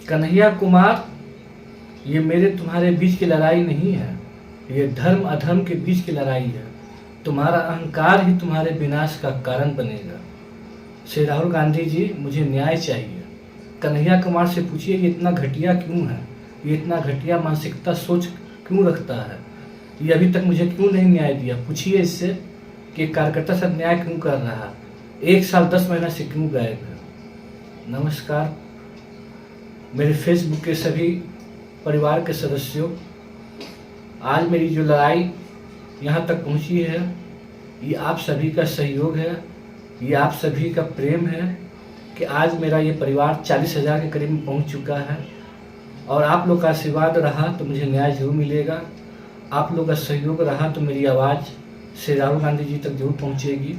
कन्हैया कुमार, ये मेरे तुम्हारे बीच की लड़ाई नहीं है, ये धर्म अधर्म के बीच की लड़ाई है। तुम्हारा अहंकार ही तुम्हारे विनाश का कारण बनेगा। श्री राहुल गांधी जी, मुझे न्याय चाहिए। कन्हैया कुमार से पूछिए कि इतना घटिया क्यों है, ये इतना घटिया मानसिकता सोच क्यों रखता है, ये अभी तक मुझे क्यों नहीं न्याय दिया। पूछिए इससे कि कार्यकर्ता से न्याय क्यों कर रहा है, 1 साल 10 महीना से क्यों गायब है। नमस्कार मेरे फेसबुक के सभी परिवार के सदस्यों, आज मेरी जो लड़ाई यहाँ तक पहुँची है, ये आप सभी का सहयोग है, ये आप सभी का प्रेम है कि आज मेरा ये परिवार 40,000 के करीब में पहुँच चुका है। और आप लोग का आशीर्वाद रहा तो मुझे न्याय जरूर मिलेगा। आप लोग का सहयोग रहा तो मेरी आवाज़ श्री राहुल गांधी जी तक जरूर पहुँचेगी।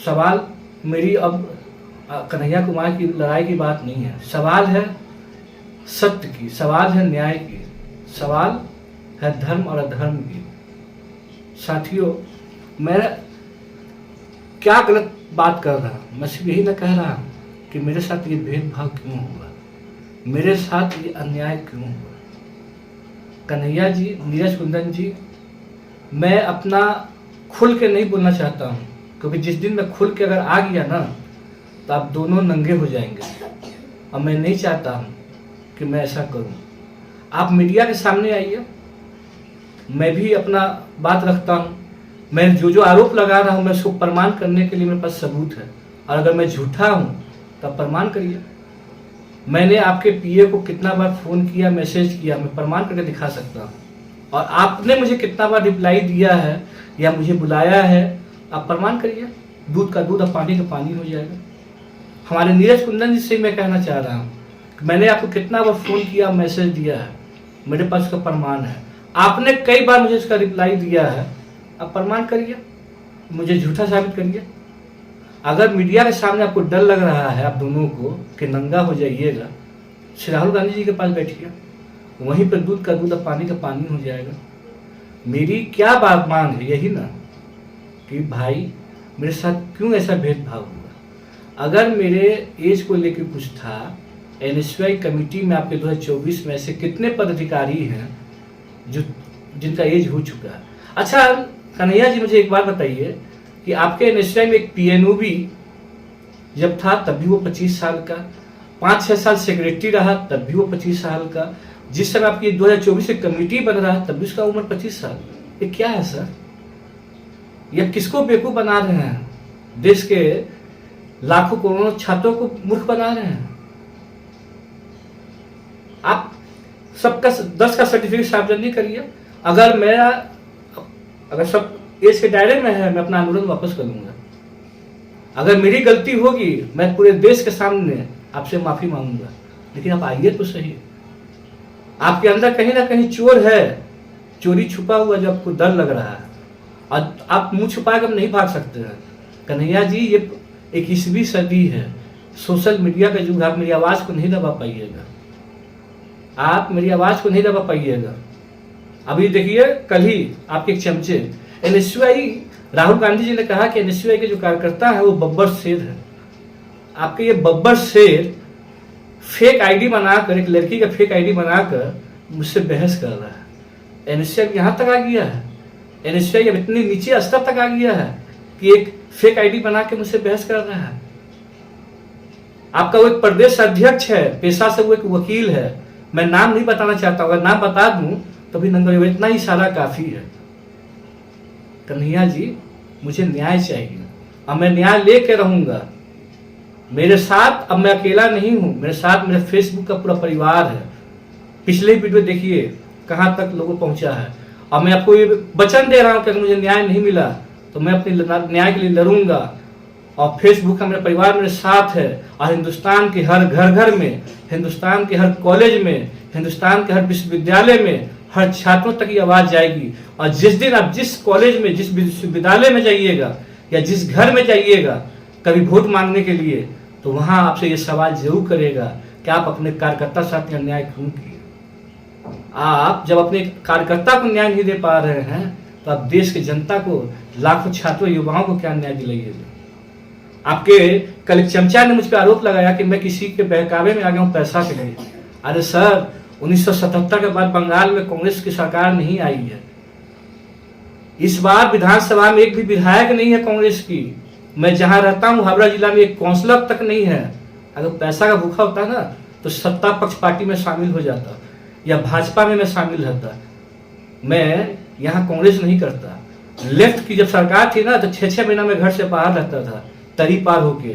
सवाल मेरी अब कन्हैया कुमार की लड़ाई की बात नहीं है, सवाल है सत्य की, सवाल है न्याय की, सवाल है धर्म और अधर्म की। साथियों, मैं क्या गलत बात कर रहा हूँ, मैं सिर्फ यही ना कह रहा हूँ कि मेरे साथ ये भेदभाव क्यों हुआ, मेरे साथ ये अन्याय क्यों हुआ। कन्हैया जी, नीरज कुंदन जी, मैं अपना खुल के नहीं बोलना चाहता हूँ, क्योंकि जिस दिन मैं खुल के अगर आ गया ना तो आप दोनों नंगे हो जाएंगे, और मैं नहीं चाहता हूँ कि मैं ऐसा करूँ। आप मीडिया के सामने आइए, मैं भी अपना बात रखता हूँ। मैं जो आरोप लगा रहा हूँ, मैं उसको प्रमाण करने के लिए मेरे पास सबूत है, और अगर मैं झूठा हूँ तो आप प्रमाण करिए। मैंने आपके पीए को कितना बार फ़ोन किया, मैसेज किया, मैं प्रमाण करके दिखा सकता हूँ। और आपने मुझे कितना बार रिप्लाई दिया है या मुझे बुलाया है, आप प्रमाण करिए। दूध का दूध और पानी का पानी हो जाएगा। हमारे नीरज कुंदन जी से मैं कहना चाह रहा हूँ, मैंने आपको कितना बार फ़ोन किया, मैसेज दिया है, मेरे पास उसका प्रमाण है। आपने कई बार मुझे इसका रिप्लाई दिया है, आप प्रमाण करिए, मुझे झूठा साबित करिए। अगर मीडिया के सामने आपको डर लग रहा है, आप दोनों को, कि नंगा हो जाइएगा, श्री राहुल गांधी जी के पास बैठिए, वहीं पर दूध का दूध और पानी का पानी हो जाएगा। मेरी क्या बात मांग है, यही ना कि भाई मेरे साथ क्यों ऐसा भेदभाव हुआ। अगर मेरे एज को लेकर कुछ था, एनएसयूआई कमेटी में आपके 2024 में ऐसे कितने पदाधिकारी हैं जो जिनका एज हो चुका है। अच्छा कन्हैया जी, मुझे एक बात बताइए कि आपके एनएसयूआई में एक पीएनओ भी जब था तब भी वो 25 साल का, 5-6 साल सेक्रेटरी रहा तब भी वो 25 साल का, जिस समय आपकी 2024 से कमेटी बन रहा तब भी उसका उम्र 25 साल। ये क्या है सर, ये किसको बेवकूफ बना रहे हैं, देश के लाखों करोड़ों छात्रों को मूर्ख बना रहे हैं। आप सबका 10 का सर्टिफिकेट सार्वजनिक करिए। अगर सब एज के दायरे में है, मैं अपना अनुरोध वापस कर लूंगा। अगर मेरी गलती होगी, मैं पूरे देश के सामने आपसे माफी मांगूंगा, लेकिन आप आइए तो सही। आपके अंदर कहीं ना कहीं चोर है, चोरी छुपा हुआ जो आपको डर लग रहा है, और आप मुंह छुपा कर नहीं भाग सकते हैं। कन्हैया जी, ये 21वीं सदी है, सोशल मीडिया का युग, आप मेरी आवाज को नहीं दबा पाइएगा, आप मेरी आवाज को नहीं दबा पाइएगा। अभी देखिए, कल ही आपके एक चमचे एनएसयूआई, राहुल गांधी जी ने कहा कि एनएसयूआई के जो कार्यकर्ता है वो बब्बर शेर है। आपके ये बब्बर शेर फेक आईडी बनाकर, एक लड़की का फेक आईडी बनाकर मुझसे बहस कर रहा है। एनएसयूआई यहाँ तक आ गया है, एनएसयूआई अब इतनी नीचे स्तर तक आ गया है कि एक फेक आईडी बना के मुझसे बहस कर रहा है। आपका वो एक प्रदेश अध्यक्ष है, पेशा से वो एक वकील है, मैं नाम नहीं बताना चाहता, अगर नाम बता दूं तो भी नंबर, इतना ही सारा काफी है। कन्हैया जी, मुझे न्याय चाहिए और मैं न्याय लेके रहूंगा। मेरे साथ अब मैं अकेला नहीं हूं, मेरे साथ मेरे फेसबुक का पूरा परिवार है। पिछले वीडियो देखिए कहां तक लोगों पहुंचा है, और मैं आपको ये वचन दे रहा हूं कि अगर मुझे न्याय नहीं मिला तो मैं अपने न्याय के लिए लड़ूंगा। और फेसबुक का मेरा परिवार मेरे साथ है, और हिंदुस्तान के हर घर में, हिंदुस्तान के हर कॉलेज में, हिंदुस्तान के हर विश्वविद्यालय में, हर छात्रों तक ये आवाज जाएगी। और जिस दिन आप जिस कॉलेज में, जिस विश्वविद्यालय में जाइएगा या जिस घर में जाइएगा कभी वोट मांगने के लिए, तो वहां आपसे ये सवाल जरूर करेगा कि आप अपने कार्यकर्ता साथ न्याय क्यों किए। आप जब अपने कार्यकर्ता को न्याय नहीं दे पा रहे हैं तो आप देश की जनता को, लाखों छात्रों युवाओं को क्या न्याय दिलाइएगा। आपके कल एक चमचा ने मुझ पर आरोप लगाया कि मैं किसी के बहकावे में आ गया हूँ पैसा के लिए। अरे सर, 1977 के बाद बंगाल में कांग्रेस की सरकार नहीं आई है। इस बार विधानसभा में एक भी विधायक नहीं है कांग्रेस की। मैं जहां रहता हूं हावड़ा जिला में एक काउंसलर तक नहीं है। अगर पैसा का भूखा होता ना तो सत्ता पक्ष पार्टी में शामिल हो जाता या भाजपा में मैं शामिल रहता। मैं यहाँ कांग्रेस नहीं करता। लेफ्ट की जब सरकार थी ना तो 6-6 महीना में घर से बाहर रहता था, तरी पार होके।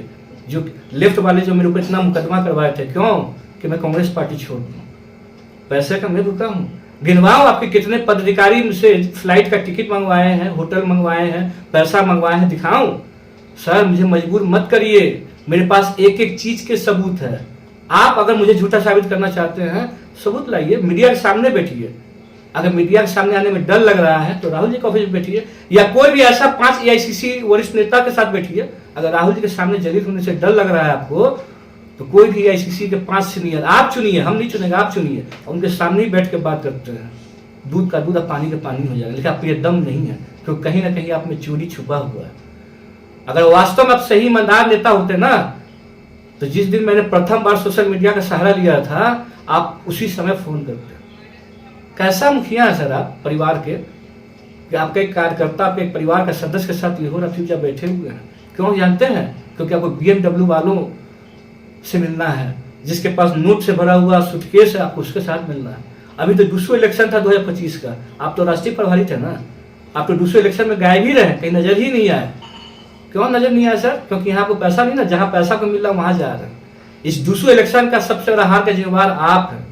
जो लेफ्ट वाले जो मेरे ऊपर इतना मुकदमा करवाए थे, क्यों कि मैं कांग्रेस पार्टी छोड़ दूं। पैसे का मैं भूखा हूँ। गिनवाओ आपके कितने पदाधिकारी मुझसे फ्लाइट का टिकट मंगवाए हैं, होटल मंगवाए हैं, पैसा मंगवाए हैं, दिखाऊं। सर मुझे मजबूर मत करिए, मेरे पास एक एक चीज के सबूत है। आप अगर मुझे झूठा साबित करना चाहते हैं सबूत लाइए, मीडिया के सामने बैठिए। अगर मीडिया के सामने आने में डर लग रहा है तो राहुल जी के ऑफिस में बैठिए, या कोई भी ऐसा 5 AICC वरिष्ठ नेता के साथ बैठिए। अगर राहुल जी के सामने जलील होने से डर लग रहा है आपको तो कोई भी AICC के 5 सीनियर आप चुनिए, हम नहीं चुनेंगे, आप चुनिए, उनके सामने ही बैठ के बात करते हैं। दूध का दूध और पानी का पानी हो जाएगा। लेकिन आप ये दम नहीं है क्योंकि कहीं ना कहीं आप में चोरी छुपा हुआ है। अगर वास्तव में आप सही ईमानदार नेता होते ना तो जिस दिन मैंने प्रथम बार सोशल मीडिया का सहारा लिया था आप उसी समय फोन करते। कैसा मुखिया है सर आप परिवार के, कि आपका एक कार्यकर्ता आपके एक परिवार का सदस्य के साथ ये हो रहा चुपचाप बैठे हुए हैं। क्यों जानते हैं? क्योंकि आपको BMW वालों से मिलना है, जिसके पास नोट से भरा हुआ सूटकेस है आपको उसके साथ मिलना है। अभी तो दूसरा इलेक्शन था 2025 का, आप तो राष्ट्रीय प्रभारी थे ना, आप तो दूसरे इलेक्शन में गायब ही रहे, कहीं नजर ही नहीं आए। क्यों नजर नहीं आया सर? क्योंकि यहाँ को पैसा नहीं ना, जहाँ पैसा को मिल रहा वहां जा रहे हैं। इस दूसरे इलेक्शन का सबसे बड़ा हार का जिम्मेवार आप हैं,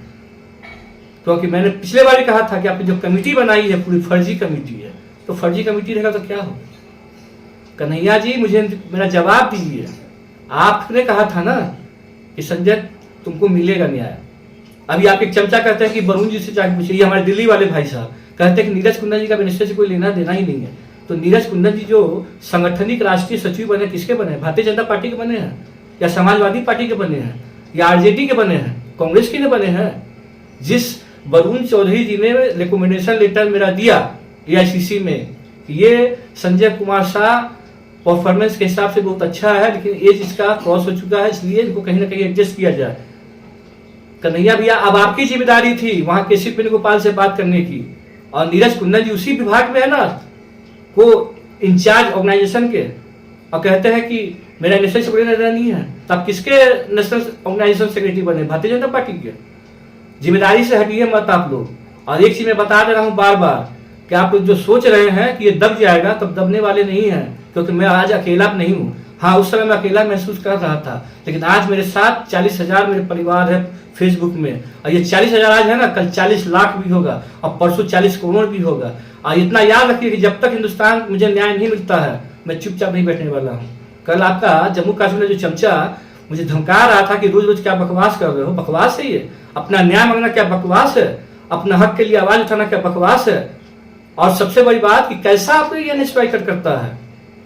क्योंकि मैंने पिछले बार ही कहा था कि आपने जो कमेटी बनाई है पूरी फर्जी कमेटी है। तो फर्जी कमेटी रहेगा तो क्या होगा? कन्हैया जी मुझे मेरा जवाब दीजिए। आपने कहा था ना कि संजय तुमको मिलेगा न्याय। अभी आप एक चमचा कहते हैं कि वरुण जी से जाके पूछिए, ये हमारे दिल्ली वाले भाई साहब कहते हैं कि नीरज कुंदन जी का मिनिस्टर से कोई लेना देना ही नहीं है। तो नीरज कुंदन जी जो संगठनिक राष्ट्रीय सचिव बने किसके बने? भारतीय जनता पार्टी के बने हैं या समाजवादी पार्टी के बने हैं या RJD के बने हैं, कांग्रेस के ने बने हैं? जिस वरुण चौधरी जी ने रिकमेंडेशन लेटर मेरा दिया AICC में, ये संजय कुमार शाह परफॉर्मेंस के हिसाब से बहुत अच्छा है लेकिन एज इसका क्रॉस हो चुका है, इसलिए इनको कहीं ना कहीं एडजस्ट किया जाए। कन्हैया भैया अब आपकी जिम्मेदारी थी वहां केसी वेणुगोपाल से बात करने की, और नीरज कुंदन जी उसी विभाग में है ना, वो इंचार्ज ऑर्गेनाइजेशन के, और कहते हैं कि मेरा नेशनल सेक्रेटरी नहीं है। तो आप किसके नेशनल ऑर्गेनाइजेशन सेक्रेटरी बने? भारतीय जनता पार्टी के। जिम्मेदारी से हटिए मत आप लोग। और एक चीज मैं बता दे रहा हूं बार बार कि आप लोग जो सोच रहे हैं कि ये दब जाएगा, तब दबने वाले नहीं है, क्योंकि मैं आज अकेला नहीं हूँ। हाँ उस समय मैं अकेला महसूस कर रहा था, लेकिन आज मेरे साथ 40,000 मेरे परिवार है फेसबुक में, और ये 40,000 आज है ना, कल 40 लाख भी होगा और परसों 40 करोड़ भी होगा। और इतना याद रखिए कि जब तक हिंदुस्तान मुझे न्याय नहीं मिलता है मैं चुपचाप नहीं बैठने वाला हूँ। कल आपका जम्मू कश्मीर में जो चमचा मुझे धमका रहा था कि रोज रोज क्या बकवास कर रहे हो, बकवास है ये? अपना न्याय मांगना क्या बकवास है? अपना हक के लिए आवाज उठाना क्या बकवास है? और सबसे बड़ी बात कि कैसा आपको ये स्ट्राइकर करता है,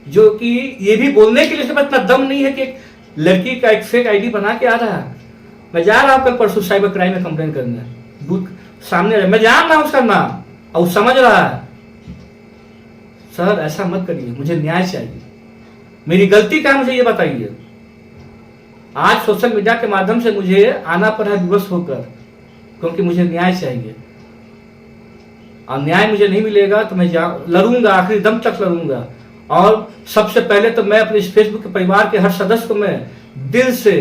जो कि ये भी बोलने के लिए इतना दम नहीं है कि एक लड़की का एक फेक ID बना के आ रहा है। मैं जा रहा हूं कल परसों साइबर क्राइम में कंप्लेन करने, दूध सामने रहे, मैं जान रहा हूं उसका नाम और वो समझ रहा है। सर ऐसा मत करिए, मुझे न्याय चाहिए। मेरी गलती क्या मुझे ये बताइए। आज सोशल मीडिया के माध्यम से मुझे आना पड़ा विवश होकर, क्योंकि मुझे न्याय चाहिए, और न्याय मुझे नहीं मिलेगा तो मैं लड़ूंगा, आखिरी दम तक लड़ूंगा। और सबसे पहले तो मैं अपने इस फेसबुक के परिवार के हर सदस्य को मैं दिल से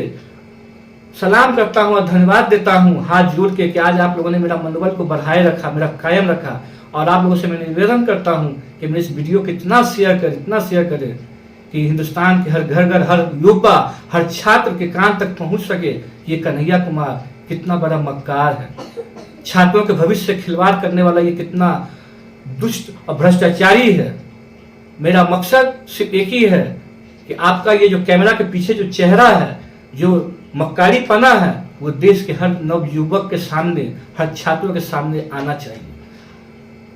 सलाम करता हूं और धन्यवाद देता हूं हाथ जोड़ के कि आज आप लोगों ने मेरा मनोबल को बढ़ाए रखा, मेरा कायम रखा। और आप लोगों से मैं निवेदन करता हूं कि मेरे इस वीडियो को इतना शेयर करें कि हिंदुस्तान के हर घर, हर युवा, हर छात्र के कान तक पहुंच सके कि ये कन्हैया कुमार कितना बड़ा मक्कार है, छात्रों के भविष्य से खिलवाड़ करने वाला ये कितना दुष्ट और भ्रष्टाचारी है। मेरा मकसद सिर्फ एक ही है कि आपका ये जो कैमरा के पीछे जो चेहरा है, जो मक्कारी पना है, वो देश के हर नवयुवक के सामने, हर छात्रों के सामने आना चाहिए।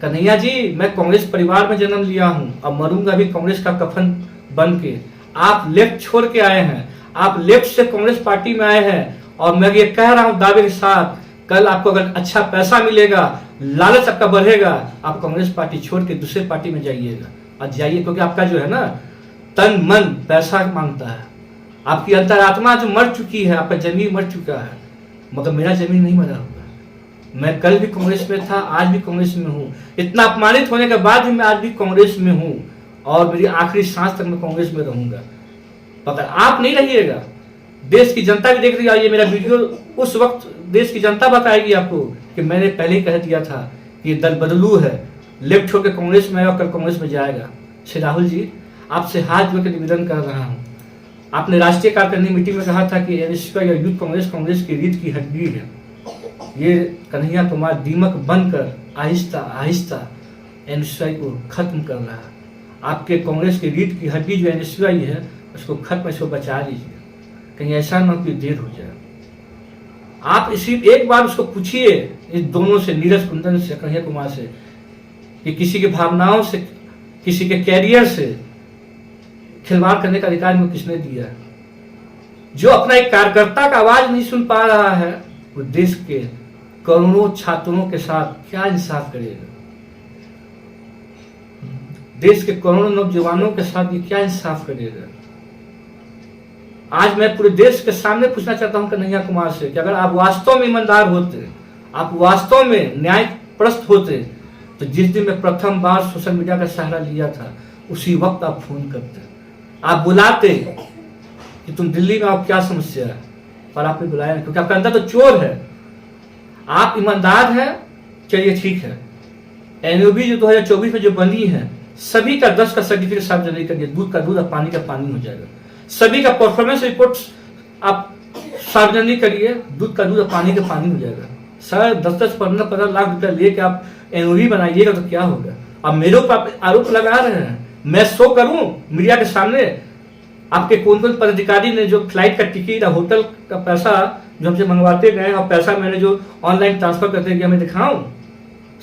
कन्हैया जी मैं कांग्रेस परिवार में जन्म लिया हूं और मरूंगा भी कांग्रेस का कफन बन के। आप लेफ्ट छोड़ के आए हैं, आप लेफ्ट से कांग्रेस पार्टी में आए हैं, और मैं ये कह रहा हूं दावे के साथ, कल आपको अगर अच्छा पैसा मिलेगा, लालच आपका बढ़ेगा, आप कांग्रेस पार्टी छोड़ के दूसरे पार्टी में जाइएगा। और जाइए, क्योंकि आपका जो है ना तन मन पैसा मांगता है। आपकी अंतरात्मा जो मर चुकी है, आपका जमीन मर चुका है, मगर मेरा जमीन नहीं मरा हुआ। मैं कल भी कांग्रेस में था, आज भी कांग्रेस में हूँ। इतना अपमानित होने के बाद भी मैं आज भी कांग्रेस में हूँ और मेरी आखिरी सांस तक मैं कांग्रेस में रहूंगा। मगर आप नहीं रहिएगा, देश की जनता भी देख रही है। ये मेरा वीडियो उस वक्त देश की जनता बताएगी आपको कि मैंने पहले ही कह दिया था कि ये दल बदलू है, लेफ्ट छोड़ के कांग्रेस में आया और कल कांग्रेस में जाएगा। श्री राहुल जी, आपसे हाथ जोड़ के निवेदन कर रहा हूँ। आपने राष्ट्रीय कार्यकारिणी मीटिंग में कहा था कि एनएसयूआई या यूथ कांग्रेस की रीढ़ की हड्डी है। ये कन्हैया कुमार दीमक बनकर आहिस्ता आहिस्ता एनएसयूआई को खत्म कर रहा है। आपके कांग्रेस की रीढ़ की हड्डी जो एनएसयूआई है उसको खत्म, इसको बचा लीजिए, कहीं ऐसा ना कि देर हो जाए। आप इसी एक बार उसको पूछिए, इस दोनों से, नीरज कुंदन से, कन्हैया कुमार से, कि किसी की भावनाओं से, किसी के कैरियर से खिलवाड़ करने का अधिकार में किसने दिया है? जो अपना एक कार्यकर्ता का आवाज नहीं सुन पा रहा है, वो देश के करोड़ों छात्रों के साथ क्या इंसाफ करेगा? देश के करोड़ों नौजवानों के साथ ये क्या इंसाफ करेगा? आज मैं पूरे देश के सामने पूछना चाहता हूं कन्हैया कुमार से कि अगर आप वास्तव में ईमानदार होते, आप वास्तव में न्यायप्रस्त होते, तो जिस दिन मैं प्रथम बार सोशल मीडिया का सहारा लिया था उसी वक्त आप फोन करते, आप बुलाते कि तुम दिल्ली में आओ, क्या समस्या है, पर आपने बुलाया नहीं, क्योंकि आपके अंदर तो चोर है। आप ईमानदार हैं, चलिए ठीक है। एनओबी जो 2024 में जो बनी है, सभी का 10 का सर्टिफिकेट सार्वजनिक करिए, दूध का दूध और पानी का पानी हो जाएगा। सभी का परफॉर्मेंस रिपोर्ट आप सार्वजनिक करिए, दूध का दूध और पानी का पानी हो जाएगा। सर 10-10, 15-15 लाख रुपया लेके आप एनओबी बनाइएगा तो क्या होगा? अब मेरे ऊपर आरोप लगा रहे हैं, मैं शो करूं मीडिया के सामने आपके कौन कौन पदाधिकारी ने जो फ्लाइट का टिकट, होटल का पैसा जो हमसे मंगवाते गए और पैसा मैंने जो ऑनलाइन ट्रांसफर करते गया, मैं दिखाऊं?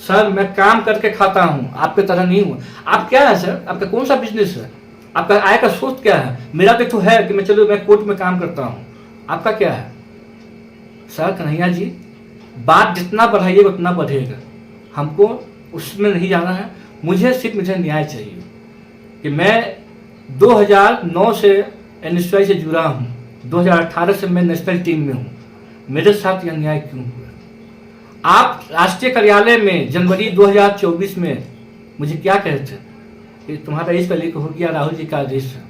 सर मैं काम करके खाता हूं, आपके तरह नहीं हूं। आप क्या है सर? आपका कौन सा बिजनेस है? आपका आय का स्रोत क्या है? मेरा तो है कि मैं कोर्ट में काम करता हूं, आपका क्या है? सर कन्हैया जी, बात जितना बढ़ाइएगा उतना बढ़ेगा, हमको उसमें नहीं जाना है। मुझे न्याय चाहिए कि मैं 2009 से एनएसयूआई से जुड़ा हूं, 2018 से मैं नेशनल टीम में हूं, मेरे साथ यह न्याय क्यों हुआ? आप राष्ट्रीय कार्यालय में जनवरी 2024 में मुझे क्या कहते कि तुम्हारा इसका लीक हो गया, राहुल जी का आदेश है,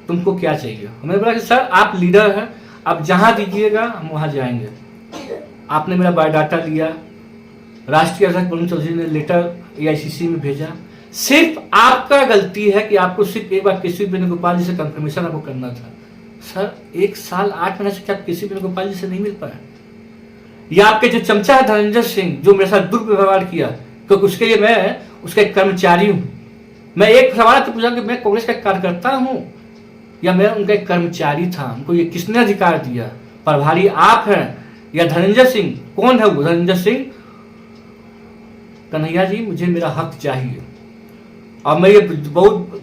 तुमको क्या चाहिए? हमने बोला कि सर आप लीडर हैं, आप जहां दीजिएगा हम वहां जाएंगे। आपने मेरा बायोडाटा लिया, राष्ट्रीय अध्यक्ष वरुण चौधरी ने लेटर एआईसीसी में भेजा। सिर्फ आपका गलती है कि आपको सिर्फ एक बार केसी वेणुगोपाल जी से कंफर्मेशन आपको करना था। सर 1 साल 8 महीने से क्या केसी वेणुगोपाल जी से नहीं मिल पाया? या आपके जो चमचा है धनंजय सिंह, जो मेरे साथ दुर्व्यवहार किया, क्योंकि उसके लिए मैं उसका एक कर्मचारी हूं। मैं एक सवाल तो पूछा कि मैं कांग्रेस का कार्यकर्ता हूं या मैं उनका एक कर्मचारी था? उनको ये किसने अधिकार दिया? प्रभारी आप हैं या धनंजय सिंह? कौन है वो धनंजय सिंह? कन्हैया जी, मुझे मेरा हक चाहिए और मैं ये बहुत,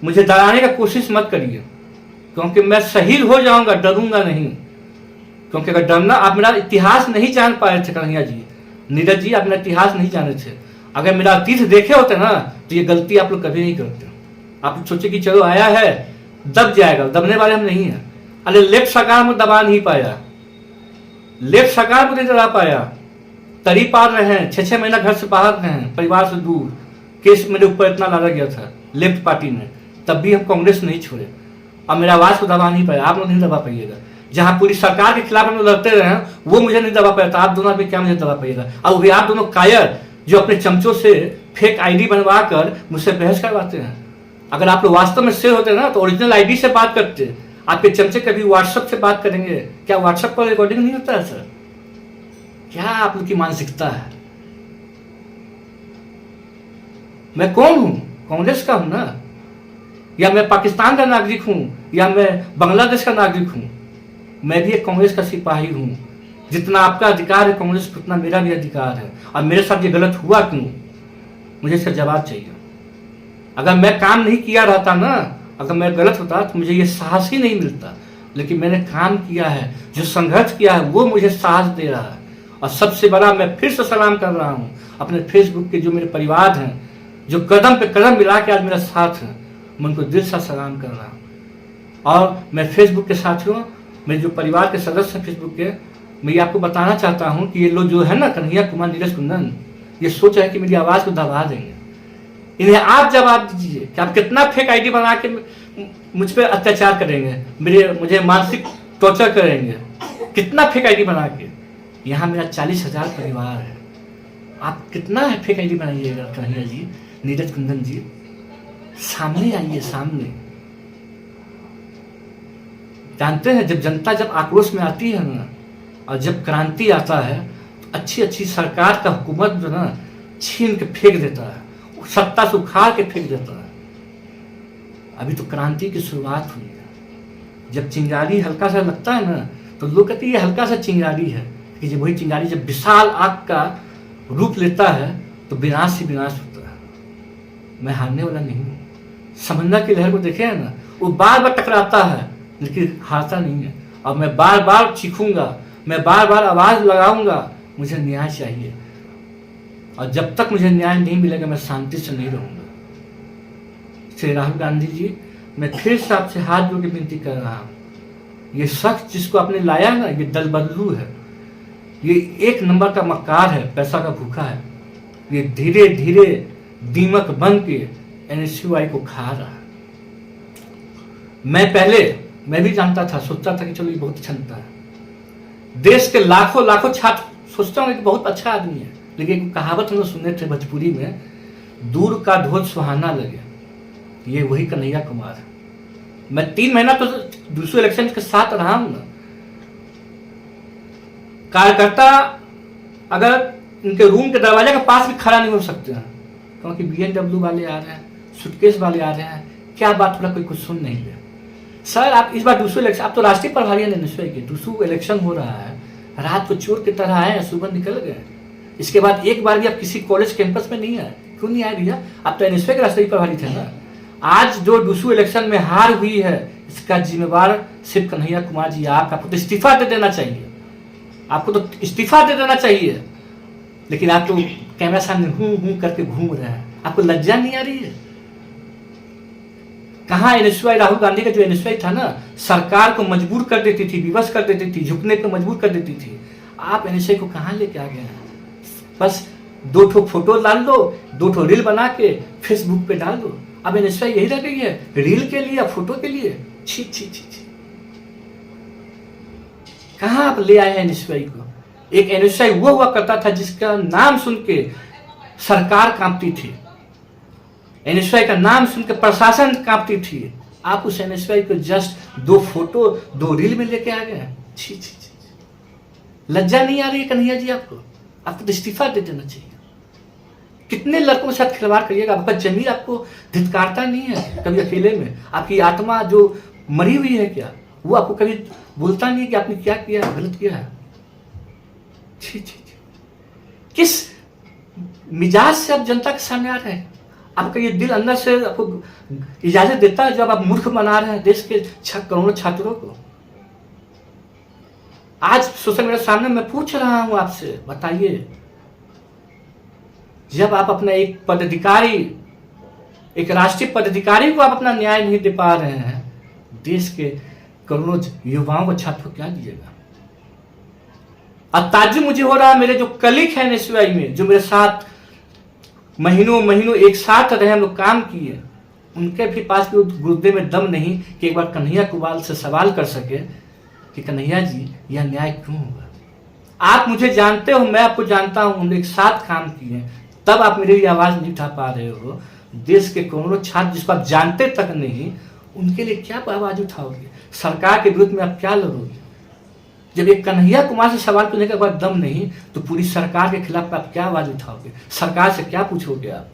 मुझे डराने का कोशिश मत करिए, क्योंकि मैं शहीद हो जाऊंगा, डरूंगा नहीं। क्योंकि अगर डरना, आप मेरा इतिहास नहीं जान पाए थे कन्हैया जी, नीरज जी, आप मेरा इतिहास नहीं जाने थे। अगर मेरा अतीत देखे होते ना तो ये गलती आप लोग कभी नहीं करते। आप सोचे कि चलो आया है दब जाएगा, दबने वाले हम नहीं है। अरे लेफ्ट सरकार में दबा नहीं पाया, लेफ्ट सरकार को नहीं दबा पाया, तरी पार रहे हैं, 6-6 महीना घर से बाहर रहे हैं, परिवार से दूर, केस मेरे ऊपर इतना लादा गया था लेफ्ट पार्टी ने, तब भी हम कांग्रेस नहीं छोड़े और मेरा आवाज को दबा नहीं पाया। आप लोग नहीं दबा पाइएगा। जहां पूरी सरकार के खिलाफ हम लोग लड़ते रहे हैं वो मुझे नहीं दबा पाया था, आप दोनों पे क्या मुझे दबा पाइएगा? और भी आप दोनों कायर जो अपने चमचों से फेक आईडी बनवा कर मुझसे बहस करवाते हैं। अगर आप लोग वास्तव में शेर होते ना तो ओरिजिनल आईडी से बात करते। आपके चमचे कभी व्हाट्सएप से बात करेंगे क्या? व्हाट्सएप पर रिकॉर्डिंग नहीं होता है सर? क्या आप लोग की मानसिकता है? मैं कौन हूं? कांग्रेस का हूं ना, या मैं पाकिस्तान का नागरिक हूं, या मैं बांग्लादेश का नागरिक हूं? मैं भी एक कांग्रेस का सिपाही हूं। जितना आपका अधिकार है कांग्रेस पर, उतना मेरा भी अधिकार है। और मेरे साथ ये गलत हुआ क्यों? मुझे इसका जवाब चाहिए। अगर मैं काम नहीं किया रहता ना, अगर मैं गलत होता तो मुझे ये साहस ही नहीं मिलता। लेकिन मैंने काम किया है, जो संघर्ष किया है वो मुझे साहस दे रहा है। और सबसे बड़ा मैं फिर से सलाम कर रहा हूं अपने फेसबुक के जो मेरे परिवार हैं, जो कदम पे कदम मिला के आज मेरा साथ है। मैं उनको दिल से सलाम कर रहा हूँ। और मैं फेसबुक के साथियों, मेरे जो परिवार के सदस्य हैं फेसबुक के, मैं ये आपको बताना चाहता हूँ कि ये लोग जो है ना, कन्हैया कुमार, नीरज कुंदन, ये सोच रहे हैं कि मेरी आवाज़ को दबा देंगे। इन्हें आप जवाब दीजिए कि आप कितना फेक आईडी बना के मुझ पर अत्याचार करेंगे, मुझे मानसिक टॉर्चर करेंगे, कितना फेक आईडी बना के। यहाँ मेरा 40,000 परिवार है, आप कितना है फेक आईडी बनाइएगा। कन्हैया जी, नीरज कुंदन जी, सामने आइए, सामने। जानते हैं, जब जनता जब आक्रोश में आती है ना, और जब क्रांति आता है, तो अच्छी अच्छी सरकार का हुकूमत जो ना छीन के फेंक देता है, सत्ता से उखाड़ के फेंक देता है। अभी तो क्रांति की शुरुआत हुई है। जब चिंगारी हल्का सा लगता है ना, तो लोग कहते हैं ये हल्का सा चिंगारी है, कि जब वही चिंगारी जब विशाल आग का रूप लेता है तो विनाश ही विनाश होता है। मैं हारने वाला नहीं हूँ। समंदर की लहर को देखे है ना, वो बार बार टकराता है लेकिन हारता नहीं है। और मैं बार बार चीखूंगा, मैं बार बार आवाज लगाऊंगा, मुझे न्याय चाहिए। और जब तक मुझे न्याय नहीं मिलेगा, मैं शांति से नहीं रहूंगा। श्री राहुल गांधी जी, मैं फिर से आपसे हाथ जोड़ के विनती कर रहा हूँ, ये शख्स जिसको आपने लाया ना, ये दल बदलू है, ये एक नंबर का मक्कार है, पैसा का भूखा है। ये धीरे धीरे दीमक बन के NSUI को खा रहा है। मैं भी जानता था, सोचता था कि चलो ये बहुत अच्छा नेता है। देश के लाखों लाखों छात्र सोचता हूँ कि बहुत अच्छा आदमी है, लेकिन एक कहावत हम लोग सुने थे भोजपुरी में, दूर का ढोल सुहाना लगे। ये वही कन्हैया कुमार है। मैं 3 महीना तो दूसरे इलेक्शन के साथ रहा हूं ना। कार्यकर्ता अगर इनके रूम के दरवाजे के पास भी खड़ा नहीं हो सकते हैं, क्योंकि BMW वाले आ रहे हैं, सूटकेस वाले आ रहे हैं, क्या बात थोड़ा कोई कुछ सुन नहीं ले। सर, आप इस बार दूसरे इलेक्शन, आप तो राष्ट्रीय प्रभारी हैं NSUI के, दूसरा इलेक्शन हो रहा है, रात को चोर की तरह आए, सुबह निकल गए। इसके बाद एक बार भी आप किसी कॉलेज कैंपस में नहीं आए। क्यों नहीं आए भैया? आप तो NSUI के राष्ट्रीय प्रभारी थे ना। आज जो दूसरे इलेक्शन में हार हुई है, इसका जिम्मेवार सिर्फ कन्हैया कुमार जी। आपको तो इस्तीफा दे देना चाहिए, आपको तो इस्तीफा दे देना चाहिए। लेकिन आप तो कैमरा सामने हूं करके घूम रहे हैं, आपको लज्जा नहीं आ रही है? कहाँ NSUI, राहुल गांधी का जो NSUI था ना, सरकार को मजबूर कर देती थी, विवश कर देती थी, झुकने को मजबूर कर देती थी। आप NSUI को कहाँ लेके आ गए हैं? बस 2 ठो फोटो डाल दो, 2 ठो रील बना के फेसबुक पे डाल दो। अब NSUI यही रह गई है, रील के लिए, फोटो के लिए। छी छी छी छी, कहाँ आप ले आए हैं NSUI को? एक NSUI वो हुआ करता था जिसका नाम सुन के सरकार कांपती थी, NSUI का नाम सुन के प्रशासन कांपती थी। आप उस NSUI को जस्ट 2 फोटो 2 रील में लेके आ गए। छी छी छी, लज्जा नहीं आ रही है कन्हैया जी आपको? आपको तो इस्तीफा दे देना चाहिए। कितने लड़कों के साथ खिलवाड़ करिएगा? आपका जमीर आपको धिक्कारता नहीं है कभी अकेले में? आपकी आत्मा जो मरी हुई है क्या, वो आपको कभी बोलता नहीं है कि आपने क्या किया, गलत किया है? छी छी छी, किस मिजाज से आप जनता के सामने आ रहे हैं? आपका ये दिल अंदर से आपको इजाजत देता है जब आप मूर्ख बना रहे हैं देश के करोड़ों छात्रों को? आज सोशल मीडिया सामने मैं पूछ रहा हूं आपसे, बताइए, जब आप अपना एक पदाधिकारी, एक राष्ट्रीय पदाधिकारी को आप अपना न्याय नहीं दे पा रहे हैं, देश के करोड़ों युवाओं को, छात्रों को क्या दीजिएगा? अब ताज्जुब मुझे हो रहा है, मेरे जो कलीग हैं NSUI में, जो मेरे साथ महीनों एक साथ रहे, हम लोग काम किए, उनके भी पास भी गुर्दे में दम नहीं कि एक बार कन्हैया कुमार से सवाल कर सके कि कन्हैया जी यह न्याय क्यों होगा? आप मुझे जानते हो, मैं आपको जानता हूं, हम एक साथ काम किए, तब आप मेरी आवाज नहीं उठा पा रहे हो। देश के करोड़ों छात्र जिसको आप जानते तक नहीं, उनके लिए क्या आवाज उठाओगे? सरकार के विरुद्ध में आप क्या लड़ोगे? जब एक कन्हैया कुमार से सवाल करने के बाद दम नहीं, तो पूरी सरकार के खिलाफ आप क्या आवाज उठाओगे? सरकार से क्या पूछोगे आप?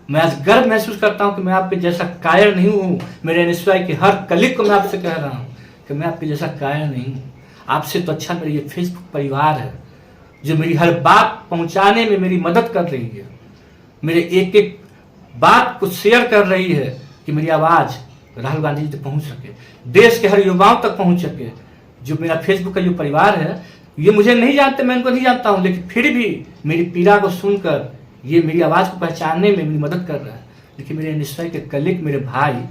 मैं आज गर्व महसूस करता हूं कि मैं आपके जैसा कायर नहीं हूं। मेरे NSUI के हर कलीग को मैं आपसे कह रहा हूं कि मैं आपके जैसा कायर नहीं हूं। आपसे तो अच्छा मेरा ये फेसबुक परिवार है, जो मेरी हर बात पहुंचाने में मेरी मदद कर रही है, मेरे एक एक बात को शेयर कर रही है कि मेरी आवाज राहुल गांधी जी तक पहुंच सके, देश के हर युवाओं तक पहुंच सके। जो मेरा फेसबुक का जो परिवार है, ये मुझे नहीं जानते, मैं इनको नहीं जानता हूं, लेकिन फिर भी मेरी पीड़ा को सुनकर ये मेरी आवाज को पहचानने में मेरी मदद कर रहा है। लेकिन मेरे निश्चय के कलीग, मेरे भाई,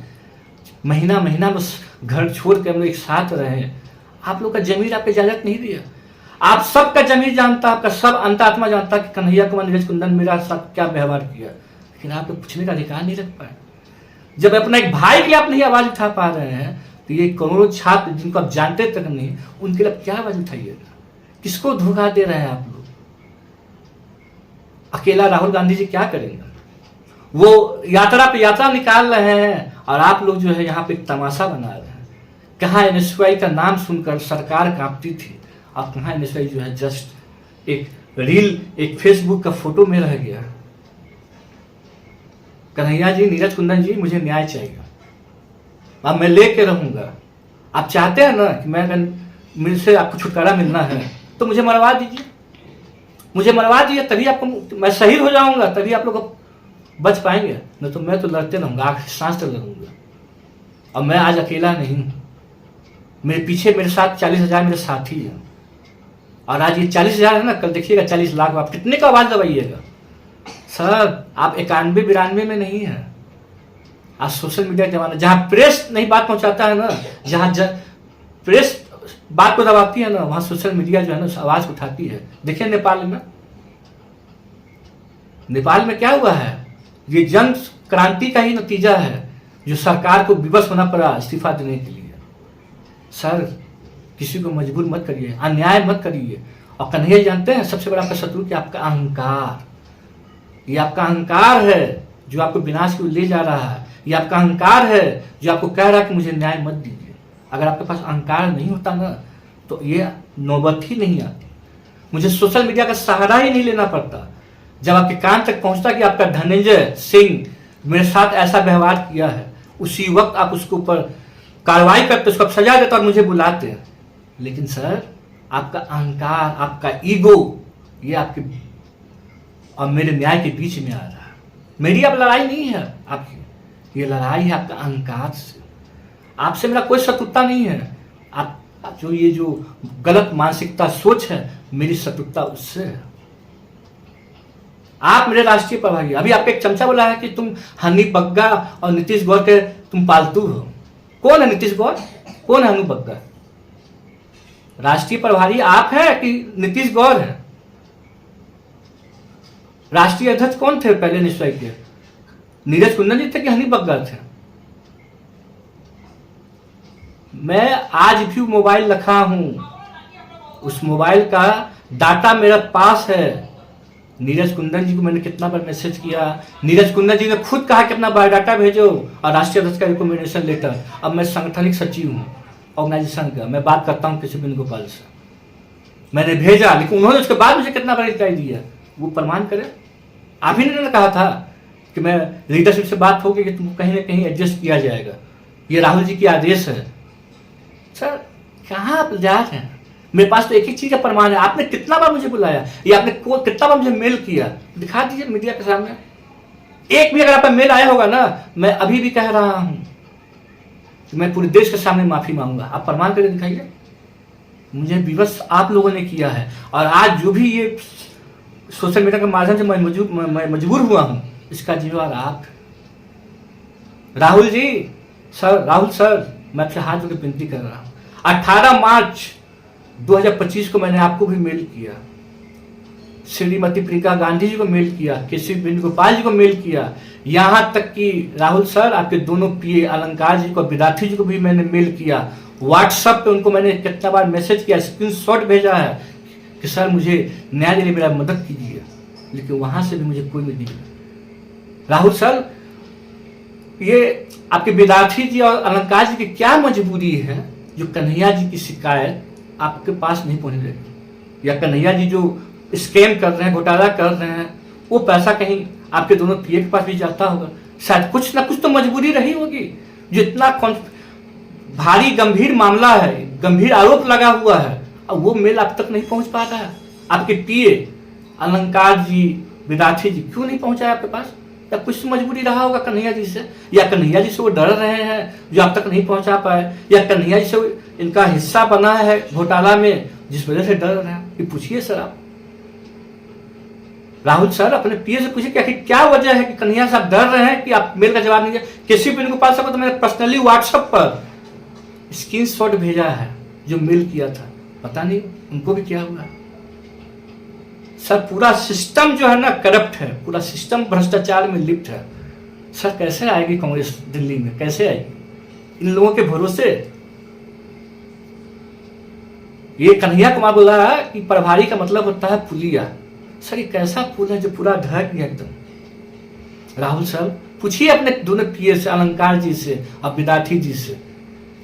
महीना महीना बस घर छोड़ के हम लोग एक साथ रहे। आप लोग का जमीर आपको इजाजत नहीं दिया। आप सबका जमीर जानता, आपका सब अंतरात्मा जानता कि कन्हैया कुमार नीरज कुंदन मेरा साथ क्या व्यवहार किया, लेकिन आप लोग पूछने का अधिकार नहीं रख पाए। जब अपना एक भाई के लिए आप नहीं आवाज उठा पा रहे हैं, तो ये करोड़ों छात्र जिनको आप जानते तक नहीं, उनके लिए क्या आवाज उठाइएगा? किसको धोखा दे रहे हैं आप लोग? अकेला राहुल गांधी जी क्या करेंगे? वो यात्रा पे यात्रा निकाल रहे हैं और आप लोग जो है यहाँ पे एक तमाशा बना रहे हैं। कहाँ एनएसयूआई का नाम सुनकर सरकार कांपती थी, और कहाँ एनएसयूआई जो है जस्ट एक रील, एक फेसबुक का फोटो में रह गया। कन्हैया जी, नीरज कुंदन जी, मुझे न्याय चाहिए, अब मैं लेके रहूंगा। आप चाहते हैं ना कि मैं अगर मेरे से आपको छुटकारा मिलना है तो मुझे मरवा दीजिए, मुझे मरवा दीजिए, तभी आपको मैं शहीद हो जाऊंगा, तभी आप लोग बच पाएंगे। नहीं तो मैं तो लड़ते रहूंगा, आखिरी सांस तक लड़ूंगा। और मैं आज अकेला नहीं हूं, मेरे पीछे मेरे साथ 40,000 मेरे साथी हैं, और आज ये 40,000 है ना, कल देखिएगा 40 लाख। आप कितने का आवाज दबाइएगा सर? आप 91-92 में नहीं है। आज सोशल मीडिया का जमाना, जहां प्रेस नहीं बात पहुंचाता है ना, जहां प्रेस बात को दबाती है ना, वहां सोशल मीडिया जो है ना आवाज उठाती है। देखिए नेपाल में, नेपाल में क्या हुआ है? ये जन क्रांति का ही नतीजा है, जो सरकार को विवश होना पड़ा इस्तीफा देने के लिए। सर, किसी को मजबूर मत करिए, अन्याय मत करिए। और कन्हैया जानते हैं सबसे बड़ा आपका शत्रु क्या? आपका अहंकार। ये आपका अहंकार है जो आपको विनाश की ओर ले जा रहा है। ये आपका अहंकार है जो आपको कह रहा है कि मुझे न्याय मत दीजिए। अगर आपके पास अहंकार नहीं होता ना, तो ये नौबत ही नहीं आती। मुझे सोशल मीडिया का सहारा ही नहीं लेना पड़ता। जब आपके कान तक पहुंचता कि आपका धनंजय सिंह मेरे साथ ऐसा व्यवहार किया है, उसी वक्त आप उसके ऊपर कार्रवाई करते, उसको सजा देते और मुझे बुलाते हैं। लेकिन सर, आपका अहंकार, आपका ईगो, ये आपके और मेरे न्याय के बीच में आ रहा है। मेरी अब लड़ाई नहीं है आपकी, ये लड़ाई है आपका अहंकार से। आपसे मेरा कोई शत्रुता नहीं है। आप जो ये जो गलत मानसिकता सोच है, मेरी शत्रुता उससे है। आप मेरे राष्ट्रीय प्रभारी, अभी आपको एक चमचा बोला है कि तुम हनी बग्गा और नीतीश गौर के तुम पालतू हो। कौन है नीतीश गौर? कौन है हनु बग्गा? राष्ट्रीय प्रभारी आप हैं कि नीतीश गौर है? राष्ट्रीय अध्यक्ष कौन थे पहले निश्चय के? नीरज कुंदन जी थे कि हनी बग्गा थे? मैं आज भी मोबाइल रखा हूं, उस मोबाइल का डाटा मेरे पास है। नीरज कुंदन जी को मैंने कितना बार मैसेज किया, नीरज कुंदन जी ने खुद कहा कि अपना बायोडाटा भेजो और राष्ट्रीय अध्यक्ष का रिकमेंडेशन लेटर। अब मैं संगठनिक सचिव हूँ ऑर्गेनाइजेशन का, मैं बात करता हूँ किसी वेणुगोपाल से, मैंने भेजा, लेकिन उन्होंने उसके बाद मुझे कितना बार रिप्लाई दिया, वो प्रमाण करें। आप ही ने कहा था कि मैं लीडरशिप से बात होगी कि तुमको कहीं ना कहीं एडजस्ट किया जाएगा, ये राहुल जी की आदेश है। सर, कहाँ आप जा रहे हैं? मेरे पास तो एक ही चीज का प्रमाण है। आपने कितना बार मुझे बुलाया, या आपने कितना बार मुझे मेल किया, दिखा दीजिए मीडिया के सामने। एक भी अगर आपका मेल आया होगा ना, मैं अभी भी कह रहा हूं कि मैं पूरे देश के सामने माफी मांगूंगा। आप प्रमाण करके दिखाइए। मुझे विवश आप लोगों ने किया है, और आज जो भी ये सोशल मीडिया के माध्यम से मैं मजबूर हुआ हूं, इसका जिम्मेवार आप। राहुल जी, सर, राहुल सर, मैं आपसे हाथ जोड़ के विनती कर रहा हूं। 18 मार्च 2025 को मैंने आपको भी मेल किया, श्रीमती प्रियंका गांधी जी को मेल किया, केसी वेणुगोपाल जी को मेल किया, यहां तक कि राहुल सर, आपके दोनों पीए अलंकार जी को, विद्यार्थी जी को भी मैंने मेल किया। व्हाट्सएप पे उनको मैंने कितना बार मैसेज किया, स्क्रीनशॉट भेजा है कि सर मुझे न्याय देने में मेरा मदद कीजिए, लेकिन वहां से भी मुझे कोई नहीं मिला। राहुल सर, ये आपके विद्यार्थी जी और अलंकार जी की क्या मजबूरी है जो कन्हैया जी की शिकायत आपके पास नहीं पहुंच रही, या कन्हैया जी जो स्कैम कर रहे हैं, घोटाला कर रहे हैं, वो पैसा कहीं आपके दोनों पीए के पास भी जाता होगा। शायद कुछ ना कुछ तो मजबूरी रही होगी, जो इतना भारी गंभीर मामला है, गंभीर आरोप लगा हुआ है, और वो मेल आप तक नहीं पहुंच पा रहा है। आपके पीए अलंकार जी, विद्यार्थी जी क्यों नहीं पहुंचाया आपके पास? या कुछ मजबूरी रहा होगा कन्हैया जी से, या कन्हैया जी से वो डर रहे हैं जो आप तक नहीं पहुंचा पाए, या कन्हैया जी से इनका हिस्सा बना है घोटाला में जिस वजह से डर रहे हैं? ये पूछिए सर आप। राहुल सर अपने पीए से पूछे क्या वजह है कि कन्हैया साहब डर रहे हैं कि आप मेल का जवाब नहीं दिया। किसी भी इनको पास सको तो मैंने पर्सनली व्हाट्सएप पर स्क्रीनशॉट भेजा है जो मेल किया था, पता नहीं उनको भी क्या हुआ। सर पूरा सिस्टम जो है ना करप्ट है, पूरा सिस्टम भ्रष्टाचार में लिप्त है। सर कैसे आएगी कांग्रेस दिल्ली में, कैसे आएगी इन लोगों के भरोसे। ये कन्हैया कुमार बोल रहा है कि प्रभारी का मतलब होता है पुलिया। सर ये कैसा पुल है जो पूरा ढह गया एकदम। राहुल सर पूछिए अपने दोनों पीए से, अलंकार जी से और विद्यार्थी जी से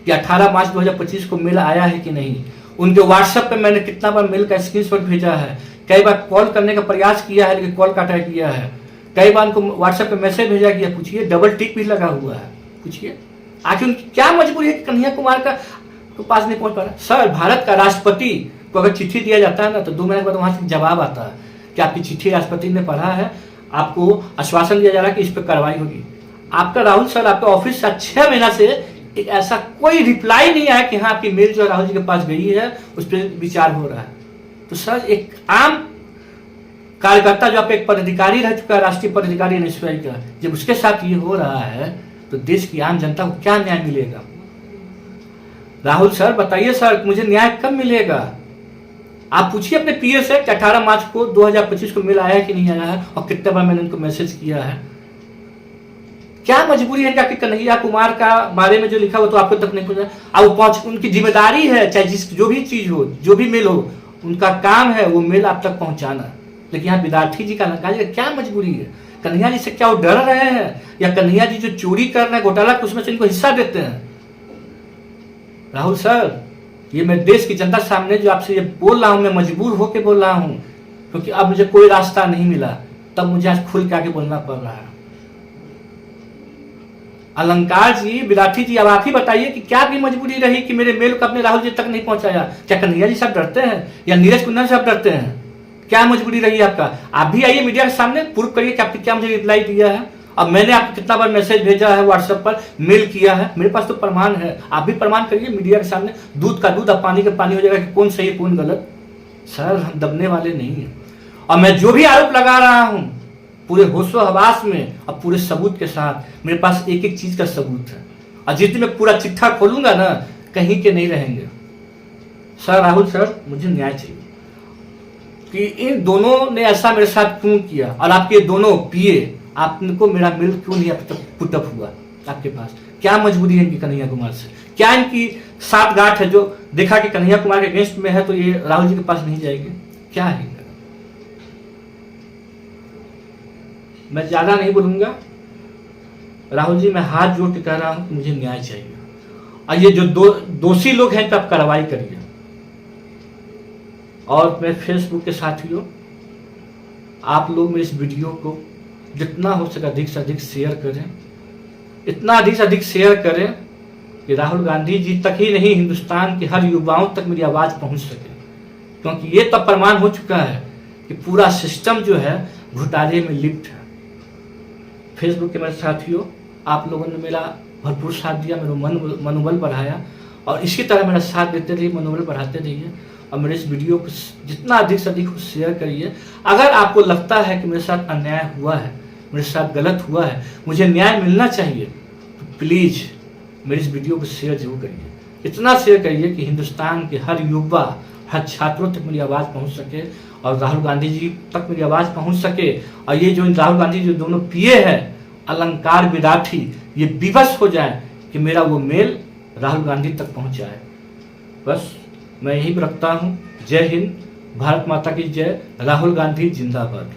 कि 18 मार्च 2025 को मेल आया है कि नहीं। उनके व्हाट्सएप पे मैंने कितना बार मेल का स्क्रीनशॉट भेजा है, कई बार कॉल करने का प्रयास किया है लेकिन कॉल काटा किया है, कई बार उनको व्हाट्सएप पे मैसेज भेजा किया। पूछिए, डबल टिक भी लगा हुआ है। पूछिए आखिर उनकी क्या मजबूरी है कि कन्हैया कुमार का तो पास नहीं पहुंच पा रहा। सर भारत का राष्ट्रपति को अगर चिट्ठी दिया जाता है ना तो 2 महीने के बाद वहां से जवाब आता है कि आपकी चिट्ठी राष्ट्रपति ने पढ़ा है, आपको आश्वासन दिया जा रहा है कि इस पर कार्रवाई होगी। आपका राहुल सर आपके ऑफिस से 6 महीना से एक ऐसा कोई रिप्लाई नहीं आया कि हाँ आपकी मेल जो राहुल जी के पास गई है उस पर विचार हो रहा है। तो सर एक आम कार्यकर्ता जो आप एक पदाधिकारी रह चुका है, राष्ट्रीय पदाधिकारी एनएसयूआई का, जब उसके साथ ये हो रहा है तो देश की आम जनता को क्या न्याय मिलेगा। राहुल सर बताइए सर मुझे न्याय कब मिलेगा। आप पूछिए अपने पीए से कि 18 मार्च को 2025 को मेल आया है कि नहीं आया है और कितने बार मैंने उनको मैसेज किया है। क्या मजबूरी है कि कन्हैया कुमार का बारे में जो लिखा हो तो आपको तक नहीं पहुंचा। अब वो पहुंच, उनकी जिम्मेदारी है, चाहे जो भी चीज हो, जो भी मेल हो, उनका काम है वो मेल आप तक पहुंचाना। लेकिन यहाँ विद्यार्थी जी का क्या मजबूरी है। कन्हैया जी से क्या वो डर रहे हैं या कन्हैया जी जो चोरी कर रहे हैं घोटाला उसमें से इनको हिस्सा देते हैं। राहुल सर ये मैं देश की जनता सामने जो आपसे ये बोल रहा हूं, मैं मजबूर होकर बोल रहा हूं क्योंकि अब मुझे कोई रास्ता नहीं मिला, तब मुझे आज खुल के आके बोलना पड़ रहा है। अलंकार जी, विद्यार्थी जी, अब आप ही बताइए कि क्या भी मजबूरी रही कि मेरे मेल को अपने राहुल जी तक नहीं पहुंचाया। क्या कन्हैया जी साहब डरते हैं या नीरज कुंदन साहब डरते हैं? क्या मजबूरी रही आपका? आप भी आइए मीडिया के सामने, प्रूव करिए कि आपने क्या मुझे रिप्लाई दिया है। अब मैंने आपको कितना बार मैसेज भेजा है, व्हाट्सएप पर मेल किया है, मेरे पास तो प्रमाण है। आप भी प्रमाण करिए मीडिया के सामने। दूध का दूध और पानी का पानी हो जाएगा कि कौन सही है कौन गलत। सर हम दबने वाले नहीं हैं और मैं जो भी आरोप लगा रहा हूं पूरे होशो हवास में और पूरे सबूत के साथ, मेरे पास एक एक चीज का सबूत है और जिस दिन मैं पूरा चिट्ठा खोलूंगा ना कहीं के नहीं रहेंगे। सर राहुल सर मुझे न्याय चाहिए कि इन दोनों ने ऐसा मेरे साथ क्यों किया और आपके दोनों पीए आपको मेरा मेल क्यों नहीं अब तक पुटअप हुआ आपके पास। क्या मजबूरी है इनकी कन्हैया कुमार से? क्या इनकी साथ गांठ है जो देखा कि कन्हैया कुमार के अगेंस्ट में है तो ये राहुल जी के पास नहीं जाएगी? क्या है? मैं ज्यादा नहीं बोलूंगा। राहुल जी मैं हाथ जोड़ के कह रहा हूं कि मुझे न्याय चाहिए और ये जो दोषी लोग हैं तो आप कार्रवाई करिए। और मैं फेसबुक के साथियों, आप लोग मेरे इस वीडियो को जितना हो सके अधिक से अधिक शेयर करें, इतना अधिक से अधिक शेयर करें कि राहुल गांधी जी तक ही नहीं हिंदुस्तान के हर युवाओं तक मेरी आवाज पहुंच सके। क्योंकि ये तब प्रमाण हो चुका है कि पूरा सिस्टम जो है घोटाले में लिप्त है। फेसबुक के मेरे साथियों, आप लोगों ने मेरा भरपूर साथ दिया, मेरा मनोबल बढ़ाया और इसी तरह मेरा साथ देते रहिए, मनोबल बढ़ाते रहिए और मेरे इस वीडियो को जितना अधिक से अधिक शेयर करिए। अगर आपको लगता है कि मेरे साथ अन्याय हुआ है, मेरे साथ गलत हुआ है, मुझे न्याय मिलना चाहिए, तो प्लीज़ मेरे इस वीडियो को शेयर जरूर करिए। इतना शेयर करिए कि हिंदुस्तान के हर युवा, हर छात्रों तक मेरी आवाज़ पहुंच सके और राहुल गांधी जी तक मेरी आवाज़ पहुंच सके। और ये जो राहुल गांधी जो दोनों पीए हैं, अलंकार विद्यार्थी, ये विवश हो जाए कि मेरा वो मेल राहुल गांधी तक पहुँचाए। बस मैं यही रखता हूँ। जय हिंद, भारत माता की जय, राहुल गांधी जिंदाबाद।